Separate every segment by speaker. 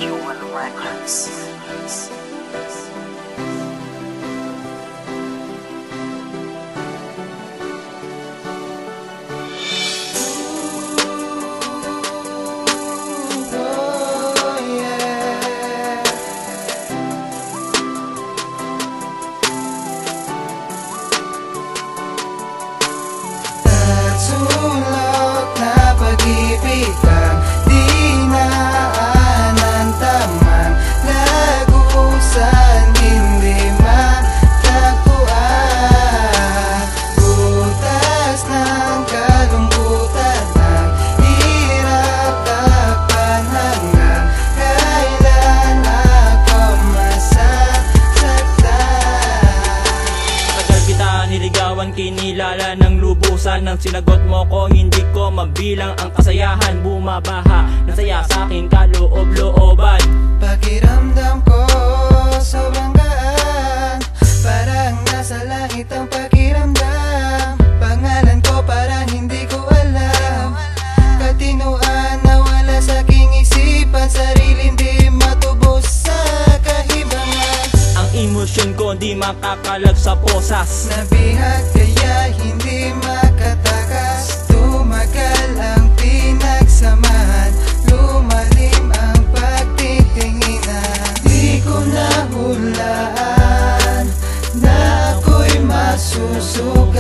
Speaker 1: Human Records.
Speaker 2: Sulok na pag-ibig ang di naanan tamang lagusan, hindi matagpuan. Butas ng kalungkutan ng hirap takpan, hanggang kailan ako masasaktan.
Speaker 3: Tagal kita niligawan, kinilala ng lubusan. Nang sinagot mo ko, hindi ko mabilang ang kasayahan. Bumabaha ng saya sa aking kaloob-looban.
Speaker 2: Pakiramdam ko sobrang gaan, parang nasa langit ang pakiramdam. Pangalan ko parang hindi ko alam, katinuan na wala sa aking isipan. Sarili hindi matubos sa kahibangan.
Speaker 3: Ang emosyon ko di makakalag sa posas.
Speaker 2: Nabihag kaya hindi makatakas. Tumagal ang pinagsamahan, lumalim ang pagtitinginan. Di ko nahulaan na ako'y masusugatan.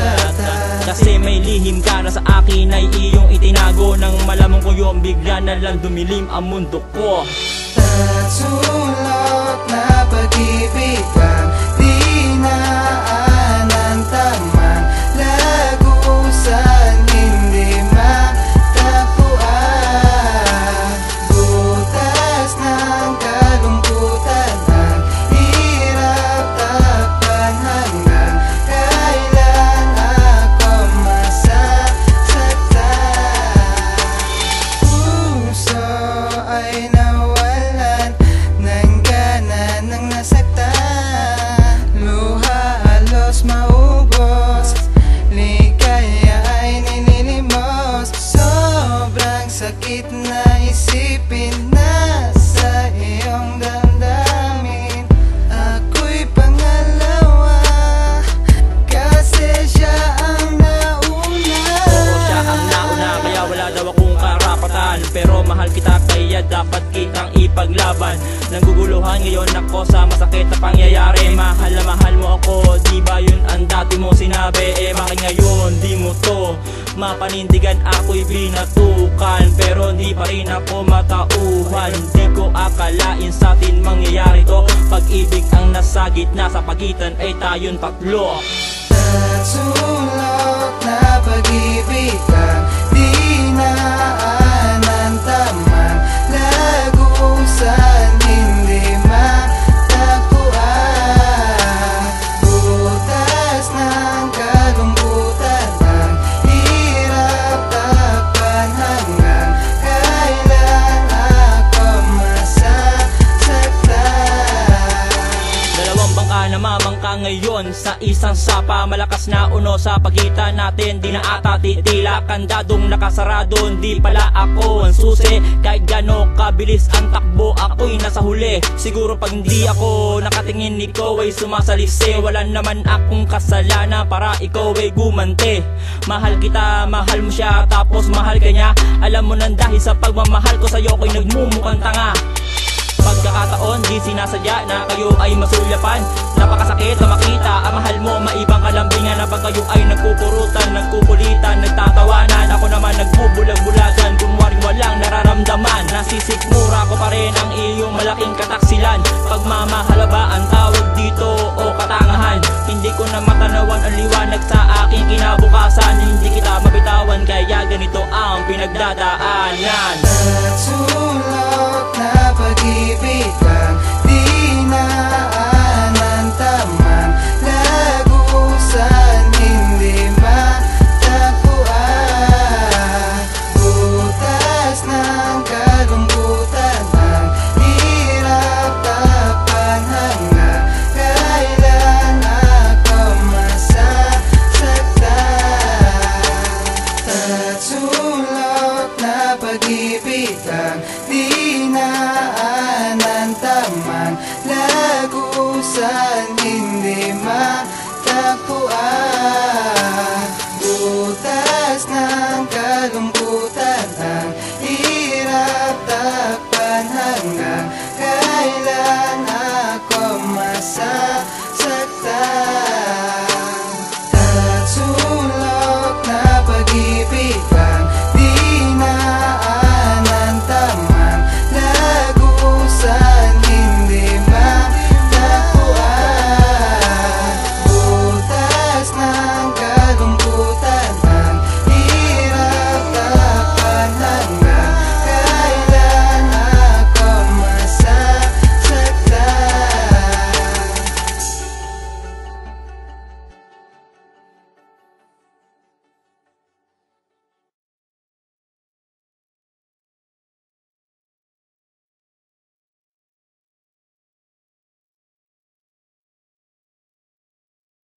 Speaker 3: Kasi may lihim ka na sa akin ay iyong itinago. Nang malamang ko yung bigla na lang dumilim ang mundo ko.
Speaker 2: Sulok na pag-ibig ang di naanan tamang lagusan, hindi matagpuan. Butas ng kalungkutan ang hirap takpan, hanggang kailan ako masasaktan. Puso ay nawalan ng gana ng nasaktan. Luha halos maubos, ligaya ay nililimos. Sobrang sakit na isipin na sa iyong damdamin ako'y pangalawa, kasi siya ang nauna.
Speaker 3: Oo, siya ang nauna, kaya wala daw akong karapatan. Pero mahal kita kaya dapat kitang ipaglaban. Nangguguluhan ngayon ako sa masakit na pangyayari. Mahal na mahal mo ako, di ba yun ang dati mo sinabi? Bakit ngayon di mo to mapanindigan? Ako'y binatukan pero di pa rin ako matauhan. Di ko akalain sa atin mangyayari to. Pag-ibig ang nasa gitna, sa pagitan ay tayong tatlo.
Speaker 2: Sulok na pag-ibig ang di naanan tamang lagusan, hindi matagpuan. Butas ng kalungkutan ang hirap takpan, hanggang kailan ako masasaktan.
Speaker 3: Dalawang bangka na mamangka ngayon sa isang sapa. Malakas na uno sa pagitan natin, di na ata titila. Kandadong nakasarado, di pala ako ang susi. Kahit gano kabilis ang takbo, ako'y nasa huli. Siguro pag hindi ako nakatingin, ikaw ay sumasalisi. Wala naman akong kasalanan para ikaw ay gumante. Mahal kita, mahal mo siya, tapos mahal ka niya. Alam mo nang dahil sa pagmamahal ko sa'yo ako'y nagmumukhang tanga. Pagkakataon, di sinasadya na kayo ay masulyapan. Napakasakit na makita ang mahal mo, maibang kalambingan. Na pag kayo ay nagpupurutan, nagkukulitan, nagtatawanan, ako naman nagbubulag-bulagan, kunwaring walang nararamdaman. Nasisikmura ko pa rin ang iyong malaking kataksilan. Pagmamahal ba ang tawag dito o katangahan? Hindi ko na matanawan ang liwanag sa aking kinabukasan. Hindi kita mabitawan kaya ganito ang pinagdadaanan.
Speaker 2: Sulok na pag-ibig ang di naanan tamang lagusan, hindi matagpuan. Butas ng kalungkutan ang hirap takpan, hanggang kailan ako masasaktan. Sulok na pag-ibig ang